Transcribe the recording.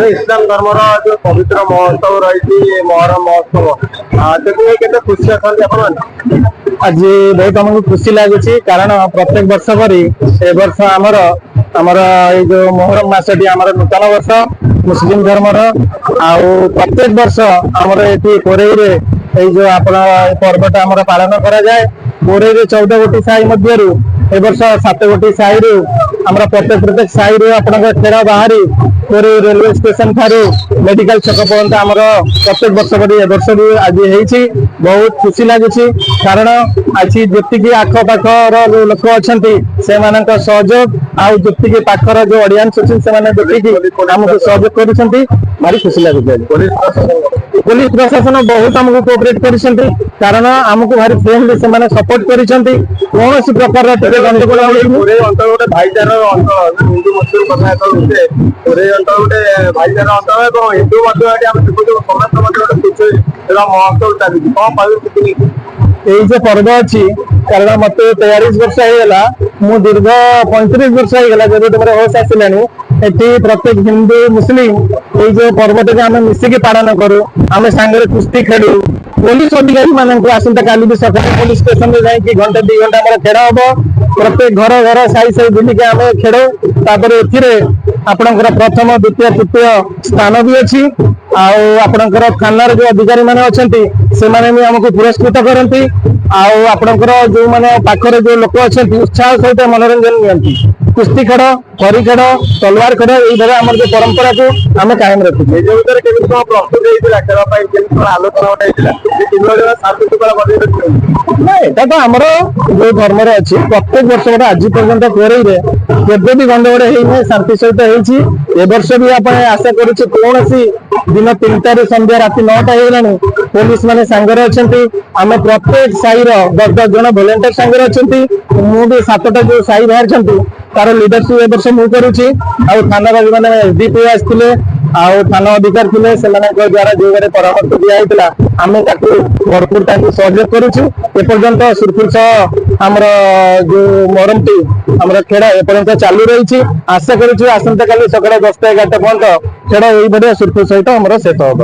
इस्लाम धर्म जो पवित्र महोत्सव रही मोहरम महोत्सव केते खुशी अछंती आपण आज बहुत आमको खुशी लगुच कारण प्रत्येक वर्ष करी ए वर्ष आमर आमर जो मोहरम मासटी आमर नूतन वर्ष मुस्लिम धर्म प्रत्येक वर्ष आमर ये कोरेई जो आप पर्वटा आमर पालन करा जाए। कोरेई 14 गोटी साई मध्य ए वर्ष 7 गोटी साई प्रत्येक साई खेल बाहरी कोरेई रेलवे स्टेशन ठारू मेडिकल छक पर्यंत आमर प्रत्येक वर्ष करी ए वर्ष भी आज होती बहुत खुशी लगुच कारण आज जी आख पाखर जो लोक अच्छा से सहयोग आती पाखर जो ऑडियंस अच्छे देखिए आमको सहयोग कर भारी खुशी लगे। पुलिस प्रशासन बहुत आमको कोऑपरेट कर कारण आमको भारी फ्रेंडली से सपोर्ट कर कौन प्रकार गंडगोल गोटे भाईचारा अंचल हिंदू मुस्लिम कथा गोटे भाईचारा अंचल हिंदू महोत्सव चलती कौन पाई ये जो पर्व अच्छी कारण मत 43 वर्ष होगा मु दीर्घ 35 वर्ष होगा जब तुम होश आसला प्रत्येक हिंदू मुस्लिम ये जो पर्वटी आम मिसिकी पालन करूँ आम सांगे कुस्ती खेलु पुलिस अधिकारी मानक आसंता काली भी सकाल पुलिस स्टेशन में जाकि घंटे 2 घंटा खेल हम प्रत्येक घर घर साई साई बुलिक आम खेल आपणकर प्रथम द्वितीय तृतीय स्थान भी अच्छी आपणकर थाना जो अधिकारी मैंने अच्छा से आमको पुरस्कृत करती आपणकर जो मैंने पाखरे जो लोक अच्छा उत्साह सहित मनोरंजन नियंती कुस्ती खेल खरी खेल तलवार खेल ये आम जो परंपरा को आम कायम रखुचे प्रस्तुत होता तो आमर जो धर्म अच्छी प्रत्येक वर्ष गोटे आज पर्यटन कोरेई केवे भी गंडगोल है शांति सहित होती वर्ष भी आप आशा करुचे कौन दिन 3 संध्या राति 9टा हो पुलिस माने सांगरे अछंती आमे प्रत्येक साई 10 जन वॉलंटियर सांगरे अछंती मु भी 7टा जो साई बाहर छंती तार लीडरशिप ए वर्ष मु करूची थाना माने एसडीपी आस्थिले थाना अधिकारी थे से द्वारा जो गोटे परामर्श दिया आम भरपूर सहयोग करुचु एपर्यंत सुरखुर आमर जो मोहरमटी आम खेल एपर्यंत चालू रही आशा करुचु आसंता काली सकाल 10टा 11टा पर्यंत खेल यही सुरखुर सहित आम शेष हम।